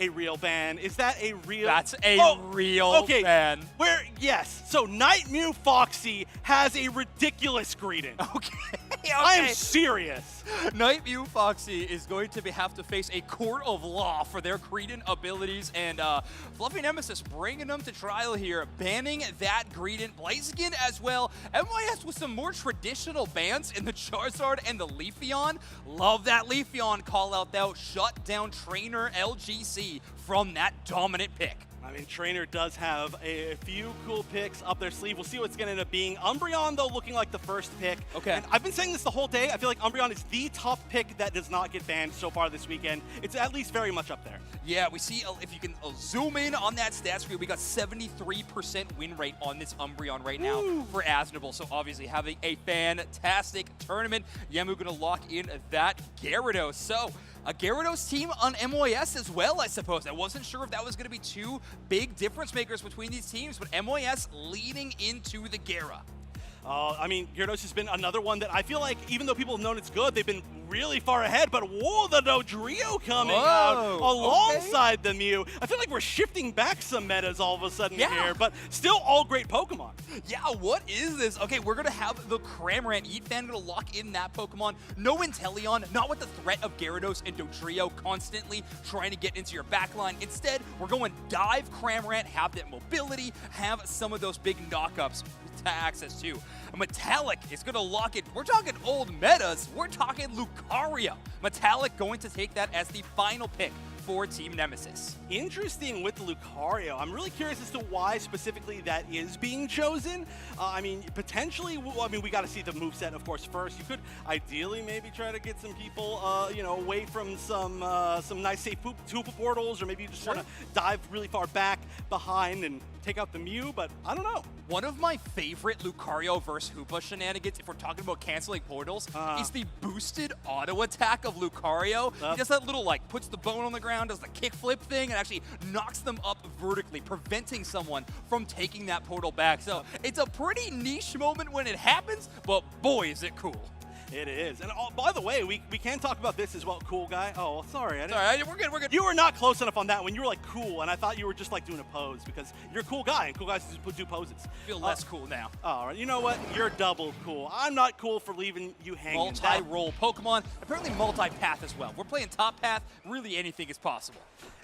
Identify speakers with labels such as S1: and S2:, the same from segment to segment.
S1: a real ban? Is that a real?
S2: That's a real ban.
S1: Yes. So Night Mew Foxy has a ridiculous greeting.
S2: Okay.
S1: I am serious.
S2: Night Mew Foxy is going to have to face a court of law for their Greedent abilities, and Fluffy Nemesis bringing them to trial here, banning that Greedent. Blaziken as well. MYS with some more traditional bans in the Charizard and the Leafeon. Love that Leafeon call out though. Shut down Trainer LGC from that dominant pick.
S1: I mean, Trainer does have a few cool picks up their sleeve. We'll see what's going to end up being. Umbreon, though, looking like the first pick.
S2: Okay.
S1: And I've been saying this the whole day. I feel like Umbreon is the top pick that does not get banned so far this weekend. It's at least very much up there.
S2: Yeah, we see, if you can zoom in on that stat screen, we got 73% win rate on this Umbreon right now for Asnable. So obviously having a fantastic tournament. Yemu going to lock in that Gyarados. So a Gyarados team on MYS as well, I suppose. I wasn't sure if that was going to be two big difference makers between these teams, but MYS leading into the Gyara.
S1: I mean, Gyarados has been another one that I feel like, even though people have known it's good, they've been really far ahead. But whoa, the Dodrio coming out alongside the Mew. I feel like we're shifting back some metas all of a sudden here, but still all great Pokemon.
S2: Yeah, what is this? Okay, we're going to have the Cramorant Eatfan going to lock in that Pokemon. No Inteleon, not with the threat of Gyarados and Dodrio constantly trying to get into your backline. Instead, we're going Dive Cramorant, have that mobility, have some of those big knockups to access to. Metallic is going to lock it. We're talking old metas. We're talking Lucario. Metallic going to take that as the final pick for Team Nemesis.
S1: Interesting with Lucario. I'm really curious as to why specifically that is being chosen. I mean, potentially, we got to see the moveset, of course, first. You could ideally maybe try to get some people, you know, away from some nice safe Hoopa portals, or maybe you just want to dive really far back behind and take out the Mew, but I don't know.
S2: One of my favorite Lucario versus Hoopa shenanigans, if we're talking about canceling portals, is the boosted auto attack of Lucario. He does that little, like, puts the bone on the ground, does the kickflip thing, and actually knocks them up vertically, preventing someone from taking that portal back. So it's a pretty niche moment when it happens, but boy, is it cool.
S1: It is. And by the way, we can talk about this as well, cool guy. Oh, sorry.
S2: We're good.
S1: You were not close enough on that when you were like cool, and I thought you were just like doing a pose because you're a cool guy, and cool guys do poses.
S2: I feel less cool now.
S1: All right, you know what? You're double cool. I'm not cool for leaving you hanging.
S2: Multi-role Pokemon, apparently multi-path as well. We're playing top path. Really anything is possible.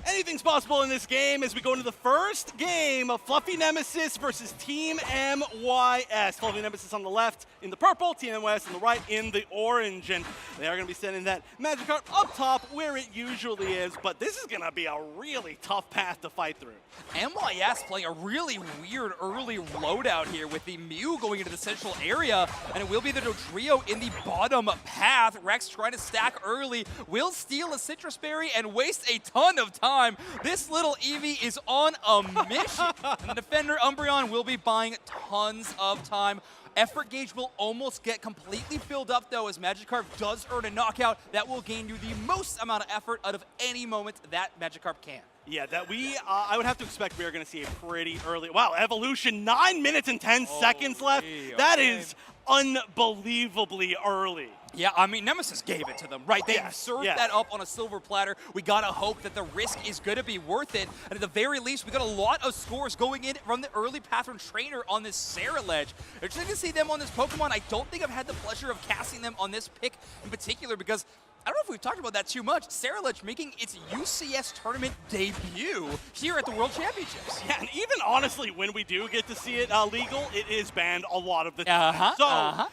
S1: Anything's possible in this game as we go into the first game of Fluffy Nemesis versus Team MYS. Fluffy Nemesis on the left in the purple, Team MYS on the right in the orange. And they are going to be sending that Magikarp up top where it usually is. But this is going to be a really tough path to fight through.
S2: MYS playing a really weird early loadout here with the Mew going into the central area, and it will be the Dodrio in the bottom path. Rex trying to stack early, will steal a Citrus Berry and waste a ton of time. This little Eevee is on a mission, and the defender Umbreon will be buying tons of time. Effort gauge will almost get completely filled up, though, as Magikarp does earn a knockout. That will gain you the most amount of effort out of any moment that Magikarp can.
S1: Yeah, that I would have to expect we are going to see a pretty early, wow, evolution, 9 minutes and 10 seconds left. That is unbelievably early.
S2: Yeah, I mean, Nemesis gave it to them, right? They served that up on a silver platter. We got to hope that the risk is going to be worth it. And at the very least, we got a lot of scores going in from the early path from Trainer on this Sarah ledge. Interesting to see them on this Pokemon. I don't think I've had the pleasure of casting them on this pick in particular because I don't know if we've talked about that too much. Sarah Ledge making its UCS tournament debut here at the World Championships.
S1: Yeah, and even honestly, when we do get to see it legal, it is banned a lot of the time.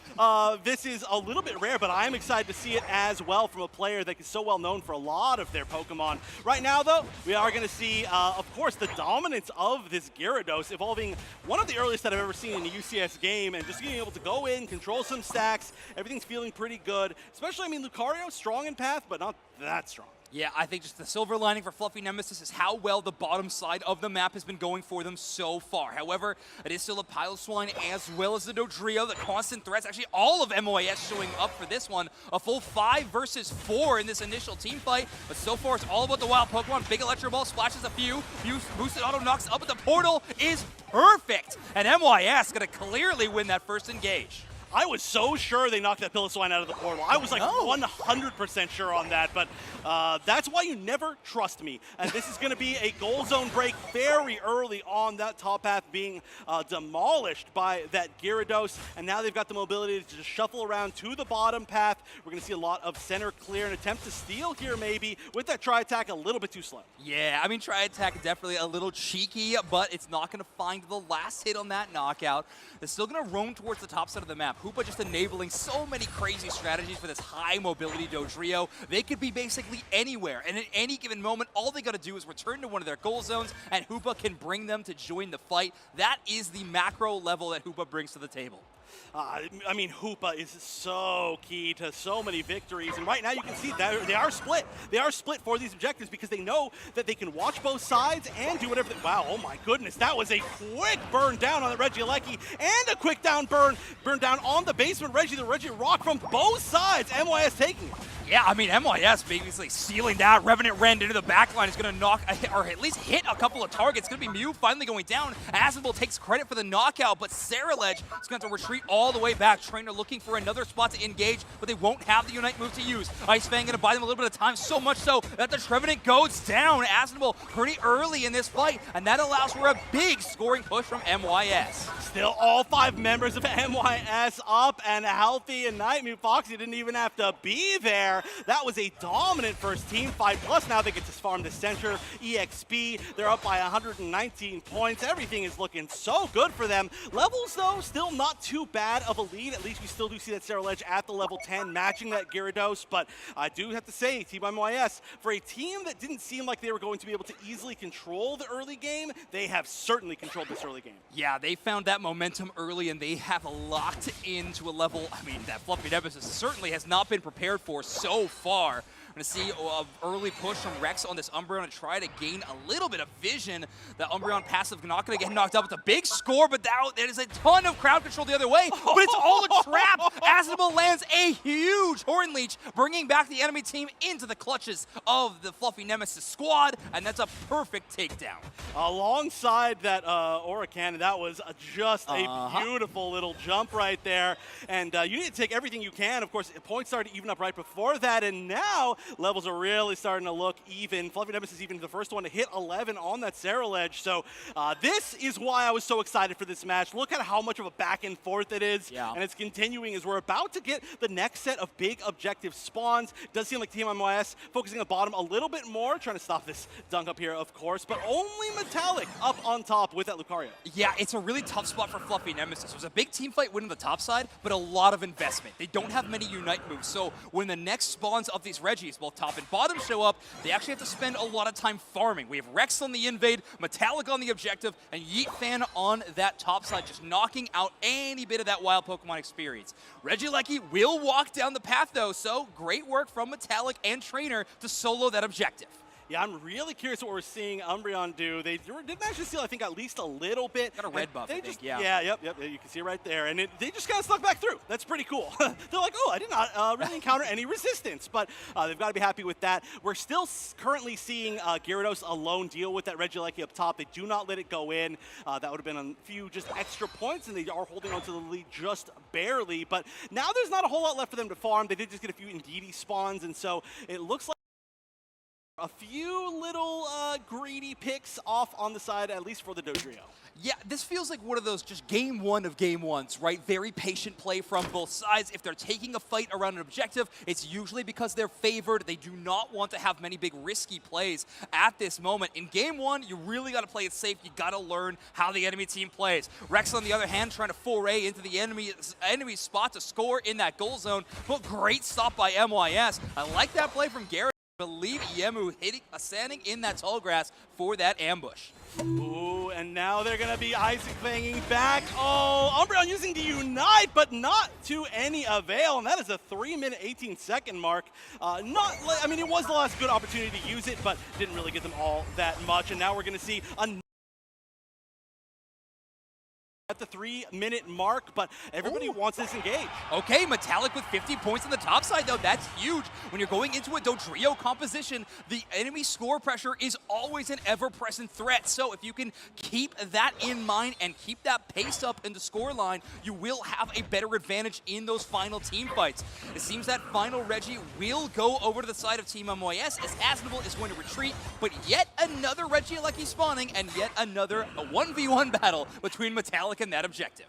S1: This is a little bit rare, but I'm excited to see it as well from a player that is so well known for a lot of their Pokemon. Right now, though, we are going to see, of course, the dominance of this Gyarados evolving one of the earliest that I've ever seen in a UCS game, and just being able to go in, control some stacks. Everything's feeling pretty good. Especially, I mean, Lucario, strong in path, but not that strong.
S2: Yeah, I think just the silver lining for Fluffy Nemesis is how well the bottom side of the map has been going for them so far. However, it is still a Piloswine as well as the Dodrio, the constant threats. Actually, all of MYS showing up for this one. A full 5 versus 4 in this initial team fight. But so far, it's all about the wild Pokemon. Big Electro Ball splashes a few. Boosted Auto knocks up, but the portal is perfect. And MYS going to clearly win that first engage.
S1: I was so sure they knocked that Piloswine out of the portal. I was like 100% sure on that, but that's why you never trust me. And this is going to be a goal zone break very early on, that top path being demolished by that Gyarados, and now they've got the mobility to just shuffle around to the bottom path. We're going to see a lot of center clear, an attempt to steal here maybe, with that tri-attack a little bit too slow.
S2: Yeah, I mean, tri-attack definitely a little cheeky, but it's not going to find the last hit on that knockout. They're still going to roam towards the top side of the map. Hoopa just enabling so many crazy strategies for this high mobility Dodrio. They could be basically anywhere, and at any given moment, all they got to do is return to one of their goal zones, and Hoopa can bring them to join the fight. That is the macro level that Hoopa brings to the table.
S1: I mean, Hoopa is so key to so many victories, and right now you can see that they are split. They are split for these objectives because they know that they can watch both sides and do whatever wow, oh my goodness, that was a quick burn down on the Regieleki, and a quick burn down on the basement Reggie, the Reggie Rock from both sides. MYS taking it.
S2: Yeah, I mean, MYS basically sealing that. Revenant Rend into the backline is going to knock, or at least hit a couple of targets. It's going to be Mew finally going down. Asmonville takes credit for the knockout, but Saraledge is going to retreat all the way back. Trainer looking for another spot to engage, but they won't have the Unite move to use. Ice Fang going to buy them a little bit of time, so much so that the Trevenant goes down. Asmonville pretty early in this fight, and that allows for a big scoring push from MYS.
S1: Still all 5 members of MYS up and healthy, and Nightmare Foxy didn't even have to be there. That was a dominant first team fight, plus now they get to farm the center, EXP. They're up by 119 points. Everything is looking so good for them. Levels, though, still not too bad of a lead. At least we still do see that Saraledge at the level 10, matching that Gyarados. But I do have to say, Team MYS, for a team that didn't seem like they were going to be able to easily control the early game, they have certainly controlled this early game.
S2: Yeah, they found that momentum early, and they have locked into a level, I mean, that Fluffy Nemesis certainly has not been prepared for so far. We're going to see an early push from Rex on this Umbreon to try to gain a little bit of vision. The Umbreon passive not going to get knocked out. It's a big score, but there is a ton of crowd control the other way. But it's all a trap. Asmonville lands a huge Horn Leech, bringing back the enemy team into the clutches of the Fluffy Nemesis squad, and that's a perfect takedown.
S1: Alongside that Aura Cannon, that was just a beautiful little jump right there. And you need to take everything you can. Of course, points started to even up right before that, and now levels are really starting to look even. Fluffy Nemesis is even the first one to hit 11 on that Saraledge. So this is why I was so excited for this match. Look at how much of a back and forth it is. Yeah. And it's continuing as we're about to get the next set of big objective spawns. It does seem like Team MYS focusing on the bottom a little bit more, trying to stop this dunk up here, of course, but only Metallic up on top with that Lucario.
S2: Yeah, it's a really tough spot for Fluffy Nemesis. It was a big team fight winning the top side, but a lot of investment. They don't have many Unite moves, so when the next spawns of these Reggies, both top and bottom, show up, they actually have to spend a lot of time farming. We have Rex on the invade, Metallic on the objective, and Yeet Fan on that top side, just knocking out any bit of that wild Pokemon experience. Regieleki will walk down the path, though, so great work from Metallic and Trainer to solo that objective.
S1: Yeah, I'm really curious what we're seeing Umbreon do. They did manage to steal, I think, at least a little bit.
S2: Got a red buff, I think, yeah.
S1: Yeah, yep, you can see it right there. And they just kind of snuck back through. That's pretty cool. They're like, oh, I did not really encounter any resistance. But they've got to be happy with that. We're still currently seeing Gyarados alone deal with that Regieleki up top. They do not let it go in. That would have been a few just extra points, and they are holding on to the lead just barely. But now there's not a whole lot left for them to farm. They did just get a few Indeedee spawns, and so it looks like a few little greedy picks off on the side, at least for the Dodrio.
S2: Yeah, this feels like one of those just game one of game ones, right? Very patient play from both sides. If they're taking a fight around an objective, it's usually because they're favored. They do not want to have many big risky plays at this moment. In game one, you really got to play it safe. You got to learn how the enemy team plays. Rex, on the other hand, trying to foray into the enemy spot to score in that goal zone, but great stop by MYS. I like that play from Garrett. I believe Yemu standing in that tall grass for that ambush.
S1: Ooh, and now they're going to be Isaac Fanging back. Oh, Umbreon using the Unite, but not to any avail. And that is a 3-minute, 18-second mark. I mean, it was the last good opportunity to use it, but didn't really get them all that much. And now we're going to see a at the 3-minute mark, but everybody wants this engage.
S2: Okay, Metallic with 50 points on the top side, though. That's huge. When you're going into a Dodrio composition, the enemy score pressure is always an ever-present threat. So if you can keep that in mind and keep that pace up in the score line, you will have a better advantage in those final team fights. It seems that final Reggie will go over to the side of Team MYS as Asnable is going to retreat, but yet another Reggie Lucky spawning and yet another 1v1 battle between Metallic and that objective.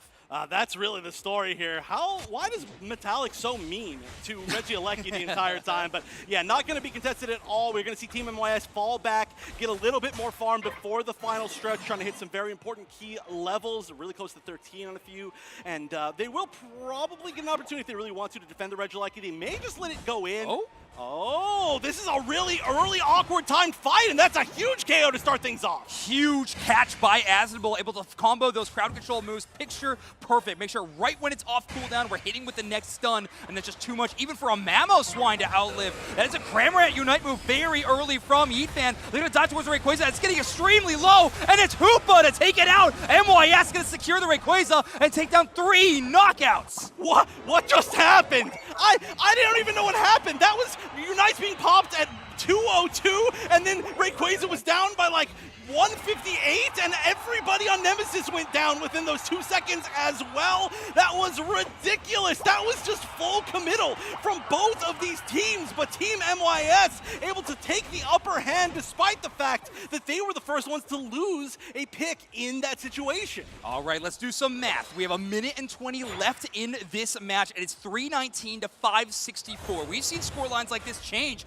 S1: That's really the story here. Why does Metallic so mean to Reggie Alecki the entire time? But yeah, not going to be contested at all. We're going to see Team MYS fall back, get a little bit more farm before the final stretch, trying to hit some very important key levels, really close to 13 on a few. And they will probably get an opportunity if they really want to defend the Reggie Alecki. They may just let it go in. Oh, this is a really early, awkward timed fight, and that's a huge KO to start things off.
S2: Huge catch by Asnable, able to combo those crowd control moves. Picture perfect. Make sure right when it's off cooldown, we're hitting with the next stun, and that's just too much, even for a Mammo Swine to outlive. That is a Cramorant Unite move very early from Ethan. They're going to dive towards the Rayquaza. It's getting extremely low, and it's Hoopa to take it out. MYS going to secure the Rayquaza and take down 3 knockouts.
S1: What just happened? I didn't even know what happened. That was Unite's being popped at 202, and then Rayquaza was down by like 158, and everybody on Nemesis went down within those 2 seconds as well. That was ridiculous. That was just full committal from both of these teams, but Team MYS able to take the upper hand despite the fact that they were the first ones to lose a pick in that situation.
S2: All right, let's do some math. We have 1:20 left in this match, and it's 319 to 564. We've seen score lines like this change.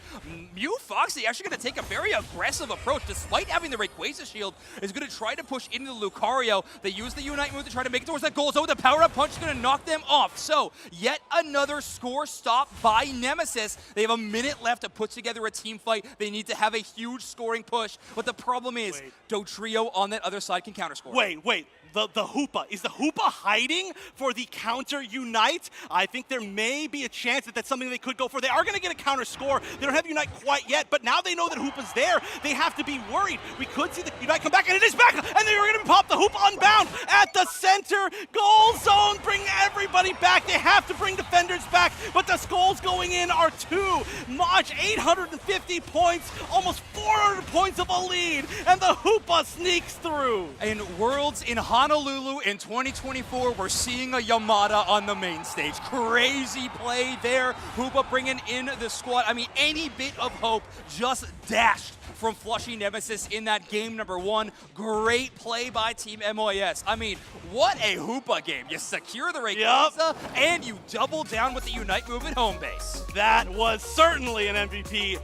S2: Mew Foxy actually going to take a very aggressive approach, despite having the Rayquaza shield, is going to try to push into the Lucario. They use the Unite move to try to make it towards that goal. So the power-up punch is going to knock them off. So yet another score stop by Nemesis. They have a minute left to put together a team fight. They need to have a huge scoring push. But the problem is, Dodrio on that other side can counter score.
S1: Wait. The Hoopa. Is the Hoopa hiding for the counter Unite? I think there may be a chance that that's something they could go for. They are going to get a counter score. They don't have Unite quite yet, but now they know that Hoopa's there. They have to be worried. We could see the Unite come back, and it is back, and they are going to pop the Hoopa unbound at the center. Goal zone, bring everybody back. They have to bring defenders back, but the skulls going in are too much. 850 points, almost 400 points of a lead, and the Hoopa sneaks through.
S2: In Worlds in Honolulu in 2024, we're seeing a Yamada on the main stage. Crazy play there. Hoopa bringing in the squad. I mean, any bit of hope just dashed from Flushy Nemesis in that game number 1. Great play by Team MYS. I mean, what a Hoopa game. You secure the Rayquaza, and you double down with the Unite move at home base.
S1: That was certainly an MVP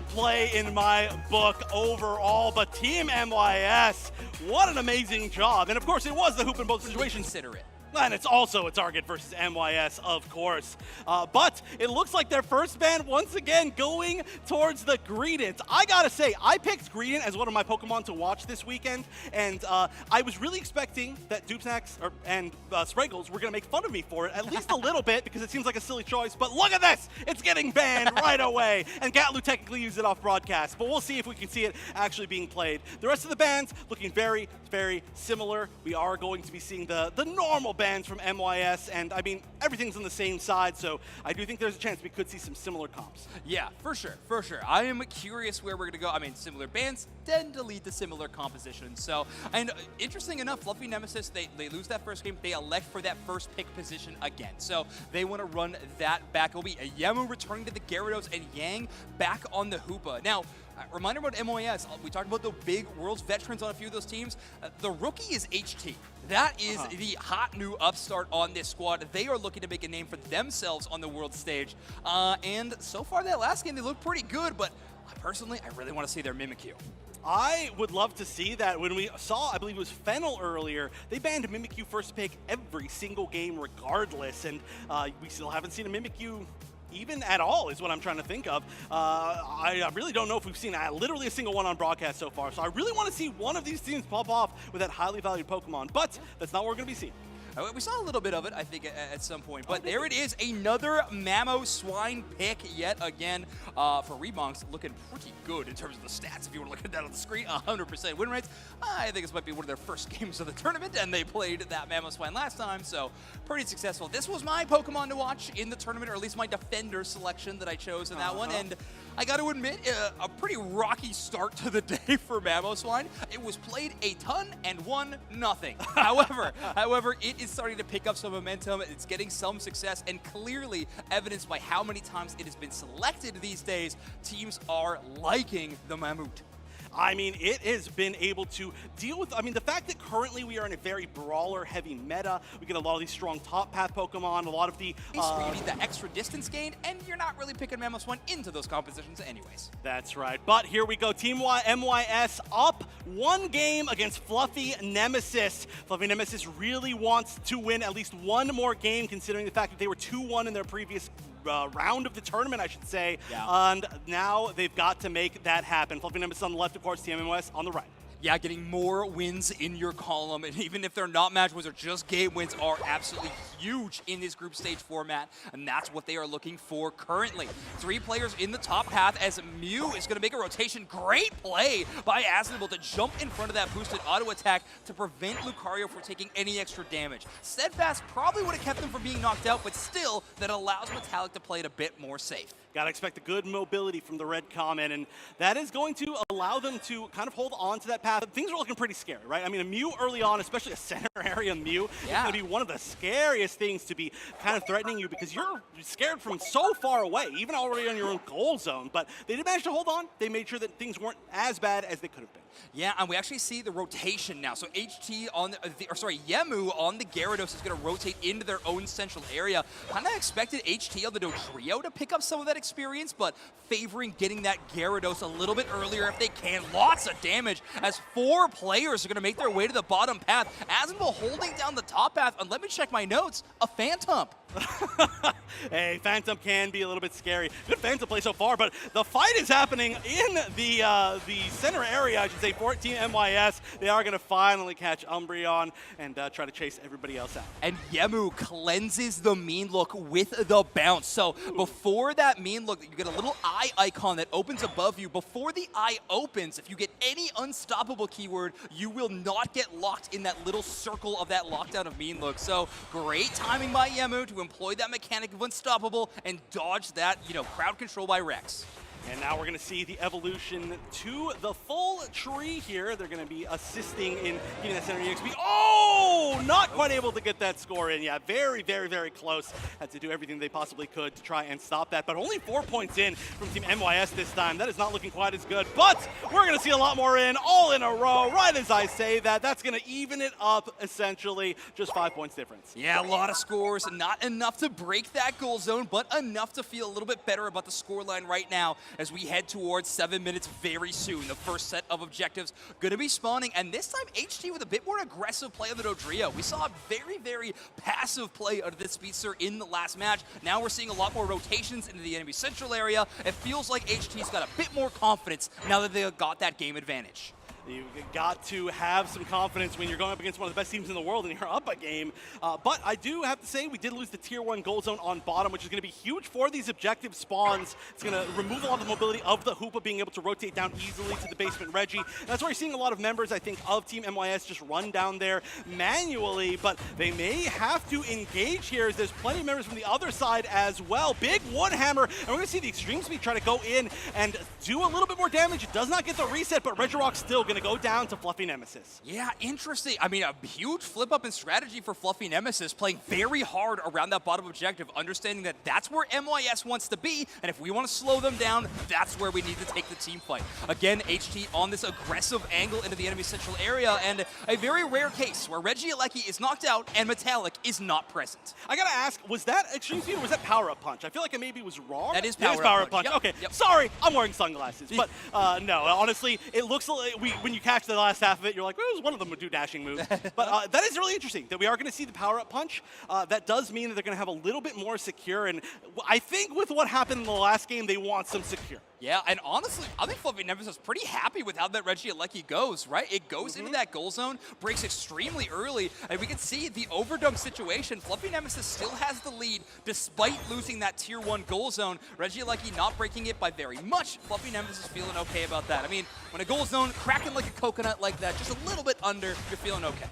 S1: play in my book overall, but Team MYS, what an amazing job. And of course, it was the Hoop in both situations.
S2: Consider it.
S1: And it's also a target versus MYS, of course. But it looks like their first ban, once again, going towards the Greedent. I gotta say, I picked Greedent as one of my Pokemon to watch this weekend, and I was really expecting that Dupsnax and Sprinkles were gonna make fun of me for it, at least a little bit, because it seems like a silly choice. But look at this! It's getting banned right away. And Gatlu technically used it off broadcast, but we'll see if we can see it actually being played. The rest of the bans looking very, very similar. We are going to be seeing the normal bans from MYS, and I mean, everything's on the same side, so I do think there's a chance we could see some similar comps.
S2: Yeah, for sure. I am curious where we're going to go. I mean, similar bands tend to lead to similar compositions. So, and interesting enough, Fluffy Nemesis, they lose that first game, they elect for that first pick position again. So they want to run that back. It'll be Yamu returning to the Gyarados and Yang back on the Hoopa. Now, reminder about MYS, we talked about the big Worlds veterans on a few of those teams. The rookie is HT. That is the hot new upstart on this squad. They are looking to make a name for themselves on the world stage. And so far that last game, they look pretty good, but personally, I really want to see their Mimikyu.
S1: I would love to see that. When we saw, I believe it was Fennel earlier, they banned Mimikyu first pick every single game regardless, and we still haven't seen a Mimikyu even at all is what I'm trying to think of. I really don't know if we've seen literally a single one on broadcast so far, so I really want to see one of these teams pop off with that highly valued Pokemon, but that's not what we're going to be seeing.
S2: We saw a little bit of it, I think, at some point. But there it is, another Mamo Swine pick yet again for Remonks, looking pretty good in terms of the stats. If you want to look at that on the screen, 100% win rates. I think this might be one of their first games of the tournament, and they played that Mamo Swine last time, so pretty successful. This was my Pokemon to watch in the tournament, or at least my defender selection that I chose in that one, and I got to admit, a pretty rocky start to the day for Mamo Swine. It was played a ton and won nothing. However, it is starting to pick up some momentum. It's getting some success, and clearly evidenced by how many times it has been selected these days. Teams are liking the Mammut.
S1: I mean, it has been able to deal with, the fact that currently we are in a very brawler-heavy meta. We get a lot of these strong top path Pokemon, a lot of the...
S2: you need that extra distance gained, and you're not really picking Mamo Swine into those compositions anyways.
S1: That's right. But here we go. Team MYS up one game against Fluffy Nemesis. Fluffy Nemesis really wants to win at least one more game, considering the fact that they were 2-1 in their previous round of the tournament, I should say.
S2: Yeah.
S1: And now they've got to make that happen. Fluffy Nemesis on the left, of course, Team MYS on the right.
S2: Yeah, getting more wins in your column, and even if they're not match wins or just game wins, are absolutely huge in this group stage format, and that's what they are looking for currently. 3 players in the top path as Mew is going to make a rotation. Great play by Asnable to jump in front of that boosted auto attack to prevent Lucario from taking any extra damage. Steadfast probably would have kept him from being knocked out, but still, that allows Metallic to play it a bit more safe.
S1: Gotta expect a good mobility from the red comment, and that is going to allow them to kind of hold on to that path. Things are looking pretty scary, right? I mean, a Mew early on, especially a center area Mew, is going to be one of the scariest things to be kind of threatening you, because you're scared from so far away, even already on your own goal zone. But they did manage to hold on. They made sure that things weren't as bad as they could have been.
S2: Yeah, and we actually see the rotation now. So Yemu on the Gyarados is going to rotate into their own central area. Kind of expected HT on the Dodrio to pick up some of that experience, but favoring getting that Gyarados a little bit earlier if they can. Lots of damage as 4 players are going to make their way to the bottom path. Asnable holding down the top path, and let me check my notes, a Phantom.
S1: Hey, Phantom can be a little bit scary. Good Phantom play so far, but the fight is happening in the center area, I should say, for Team MYS. They are going to finally catch Umbreon and try to chase everybody else out.
S2: And Yemu cleanses the mean look with the bounce. So before that mean look, you get a little eye icon that opens above you. Before the eye opens, if you get any unstoppable keyword, you will not get locked in that little circle of that lockdown of mean look. So great timing by Yemu to employ that mechanic of unstoppable and dodge that, crowd control by Rex.
S1: And now we're going to see the evolution to the full tree here. They're going to be assisting in getting that center EXP. Oh, not quite able to get that score in. Yeah, very, very, very close. Had to do everything they possibly could to try and stop that. But only 4 points in from Team MYS this time. That is not looking quite as good. But we're going to see a lot more in, all in a row. Right as I say that, that's going to even it up, essentially. Just 5 points difference.
S2: Yeah, a lot of scores. Not enough to break that goal zone, but enough to feel a little bit better about the scoreline right now as we head towards 7 minutes very soon. The first set of objectives going to be spawning, and this time HT with a bit more aggressive play on the Dodrio. We saw a very, very passive play out of this speedster in the last match. Now we're seeing a lot more rotations into the enemy central area. It feels like HT's got a bit more confidence now that they got that game advantage.
S1: You've got to have some confidence when you're going up against one of the best teams in the world and you're up a game. But I do have to say we did lose the Tier 1 gold zone on bottom, which is going to be huge for these objective spawns. It's going to remove a lot of the mobility of the Hoopa being able to rotate down easily to the basement Reggie. And that's why you're seeing a lot of members, I think, of Team MYS just run down there manually. But they may have to engage here as there's plenty of members from the other side as well. Big wood hammer. And we're going to see the Extreme Speed try to go in and do a little bit more damage. It does not get the reset, but Regirock's still going to go down to Fluffy Nemesis.
S2: Yeah, interesting. I mean, a huge flip up in strategy for Fluffy Nemesis, playing very hard around that bottom objective, understanding that that's where MYS wants to be, and if we want to slow them down, that's where we need to take the team fight. Again, HT on this aggressive angle into the enemy central area, and a very rare case where Regieleki is knocked out and Metallic is not present.
S1: I gotta ask, was that Extreme Speed or was that Power Up Punch? I feel like I maybe was wrong.
S2: That is Power Up Punch. Yep.
S1: Okay,
S2: yep.
S1: Sorry, I'm wearing sunglasses. But no, honestly, it looks like when you catch the last half of it, you're like, well, it was one of them would do dashing moves. But that is really interesting that we are going to see the Power Up Punch. That does mean that they're going to have a little bit more secure. And I think with what happened in the last game, they want some secure.
S2: Yeah, and honestly, I think Fluffy Nemesis is pretty happy with how that Regieleki goes, right? It goes into that goal zone, breaks extremely early, and we can see the overdunk situation. Fluffy Nemesis still has the lead despite losing that tier 1 goal zone. Regieleki not breaking it by very much. Fluffy Nemesis feeling okay about that. I mean, when a goal zone cracking like a coconut like that, just a little bit under, you're feeling okay.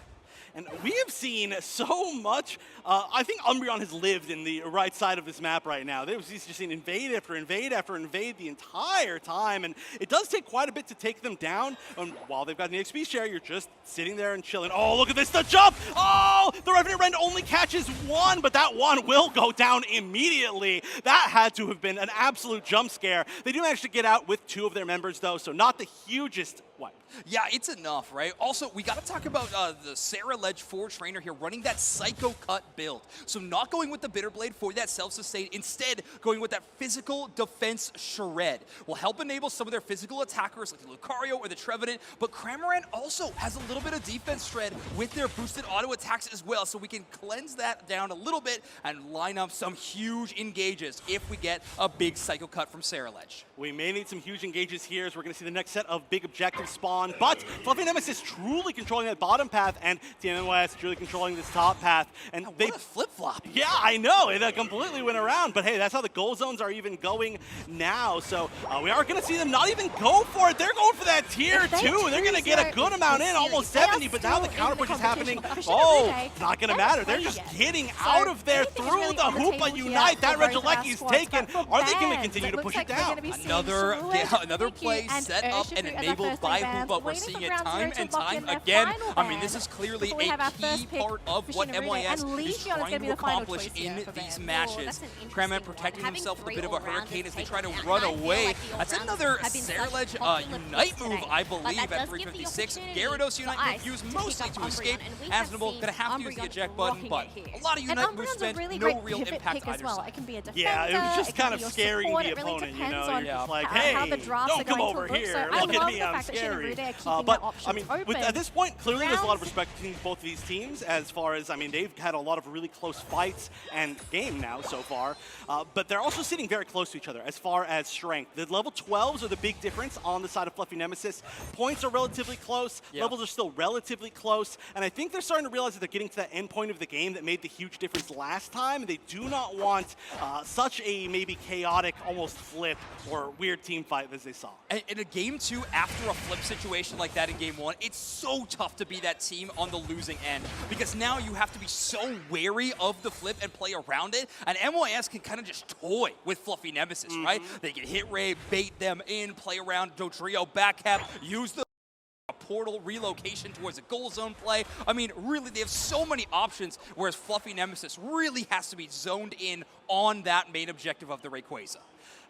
S1: And we have seen so much. I think Umbreon has lived in the right side of this map right now. He's just seen invade after invade after invade the entire time, and it does take quite a bit to take them down. And while they've got an XP share, you're just sitting there and chilling. Oh, look at this, the jump! Oh, the Revenant Rend only catches one, but that one will go down immediately. That had to have been an absolute jump scare. They do manage to get out with 2 of their members, though, so not the hugest wipe.
S2: Yeah, it's enough, right? Also, we got to talk about the Sarah Ledge 4 trainer here running that Psycho Cut build. So not going with the Bitter Blade for that self-sustain, instead going with that physical defense shred. Will help enable some of their physical attackers like the Lucario or the Trevenant, but Cramorant also has a little bit of defense shred with their boosted auto attacks as well, so we can cleanse that down a little bit and line up some huge engages if we get a big Psycho Cut from Sarah Ledge.
S1: We may need some huge engages here as we're going to see the next set of big objectives spawn, but Fluffy Nemesis truly controlling that bottom path, and Team MYS truly controlling this top path. And
S2: what a flip-flop.
S1: Yeah, I know. It completely went around, but hey, that's how the goal zones are even going now. So we are going to see them not even go for it. They're going for that tier 2. They're going to get a good amount in, almost 70, but now the counter push is happening. Oh, it's not going to matter. They're just getting out of there through the Hoopa Unite. That Regieleki is taken. Are they going to continue to push it down?
S2: Another play set up and enabled by Hoopa. We're seeing it time and time again. I mean, this is clearly a key part of what MYS is trying to accomplish in these matches. Cramorant protecting himself with a bit of a hurricane as they try to run away. That's another Sarah Ledge Unite move, I believe, at 356. Gyarados Unite move used mostly to escape. Asnable, gonna have to use the eject button, but a lot of Unite moves spent no real impact either side.
S1: Yeah, it was just kind of scaring the opponent, you know? You're just like, hey, don't come over here. Look at me, I'm scary. But, I mean, at this point, clearly there's a lot of respect between both of these teams as far as, I mean, they've had a lot of really close fights and game now so far, but they're also sitting very close to each other as far as strength. The level 12s are the big difference on the side of Fluffy Nemesis. Points are relatively close, levels are still relatively close, and I think they're starting to realize that they're getting to that end point of the game that made the huge difference last time. They do not want such a maybe chaotic, almost flip or weird team fight as they saw.
S2: And in a game 2, after a flip situation like that in game 1, it's so tough to be that team on the losing end because now you have to be so wary of the flip and play around it, and MYS can kind of just toy with Fluffy Nemesis, right? They can hit Ray, bait them in, play around Dodrio, backcap, use the portal relocation towards a goal zone play. I mean, really, they have so many options, whereas Fluffy Nemesis really has to be zoned in on that main objective of the Rayquaza.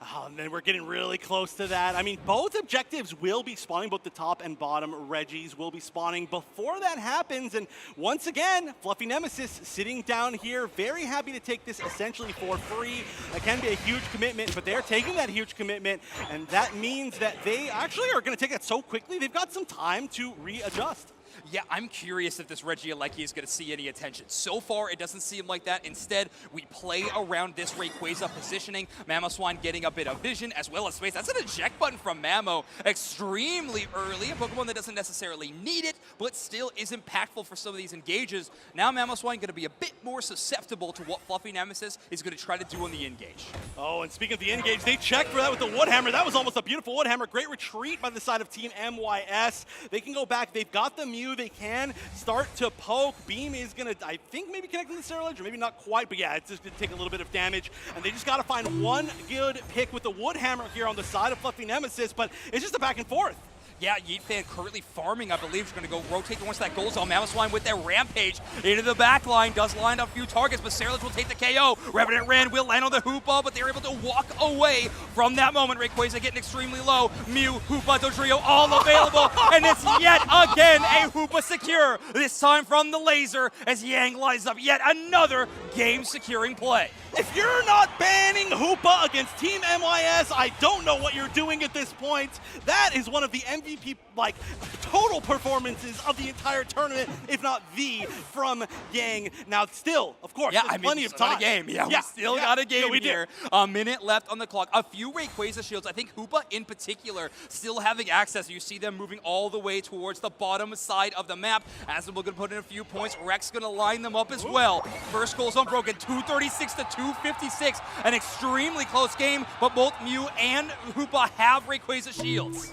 S1: Oh, and then we're getting really close to that. I mean, both objectives will be spawning, both the top and bottom Reggies will be spawning before that happens. And once again, Fluffy Nemesis sitting down here, very happy to take this essentially for free. That can be a huge commitment, but they're taking that huge commitment, and that means that they actually are going to take that so quickly, they've got some time to readjust.
S2: Yeah, I'm curious if this Regieleki is going to see any attention. So far, it doesn't seem like that. Instead, we play around this Rayquaza positioning. Mamoswine getting a bit of vision as well as space. That's an eject button from Mamo extremely early. A Pokemon that doesn't necessarily need it, but still is impactful for some of these engages. Now Mamoswine going to be a bit more susceptible to what Fluffy Nemesis is going to try to do on the engage.
S1: Oh, and speaking of the engage, they checked for that with the Woodhammer. That was almost a beautiful Woodhammer. Great retreat by the side of Team MYS. They can go back. They've got the Mew. They can start to poke. Beam is going to, I think, maybe connecting the Sarah Ledge, or maybe not quite, but yeah, it's just going to take a little bit of damage. And they just got to find one good pick with the Woodhammer here on the side of Fluffy Nemesis, but it's just a back and forth.
S2: Yeah, Yeet Fan currently farming, I believe. Is going to go rotate towards that goal zone. Mamoswine with their Rampage into the back line. Does line up a few targets, but Sarah Ledge will take the KO. Revenant Rand will land on the Hoopa, but they're able to walk away from that moment. Rayquaza getting extremely low. Mew, Hoopa, Dodrio all available. And it's yet again a Hoopa secure. This time from the laser as Yang lines up yet another game-securing play.
S1: If you're not banning Hoopa against Team MYS, I don't know what you're doing at this point. That is one of the MVP MVP, like, total performances of the entire tournament, if not the, from Yang. Now, still, of course, there's plenty of time.
S2: Got a game. We still got a game here. A minute left on the clock. A few Rayquaza shields. I think Hoopa in particular still having access. You see them moving all the way towards the bottom side of the map. As we're going to put in a few points, Rex going to line them up as well. First goal's unbroken, 236 to 256. An extremely close game, but both Mew and Hoopa have Rayquaza shields.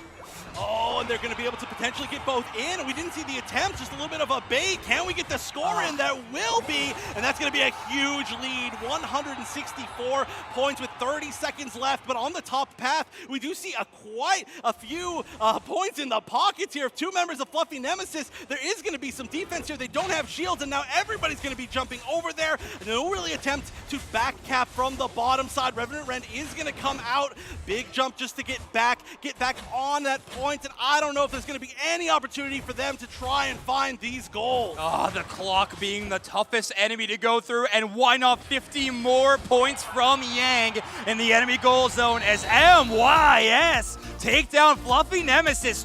S1: Oh, and they're going to be able to potentially get both in. We didn't see the attempt, just a little bit of a bait. Can we get the score in? That will be, and that's going to be a huge lead. 164 points with 30 seconds left, but on the top path, we do see quite a few points in the pockets here of two members of Fluffy Nemesis. There is going to be some defense here. They don't have shields, and now everybody's going to be jumping over there. No really attempt to back cap from the bottom side. Revenant Ren is going to come out. Big jump just to get back on that point. And I don't know if there's going to be any opportunity for them to try and find these goals.
S2: The clock being the toughest enemy to go through, and why not 50 more points from Yang in the enemy goal zone as MYS take down Fluffy Nemesis.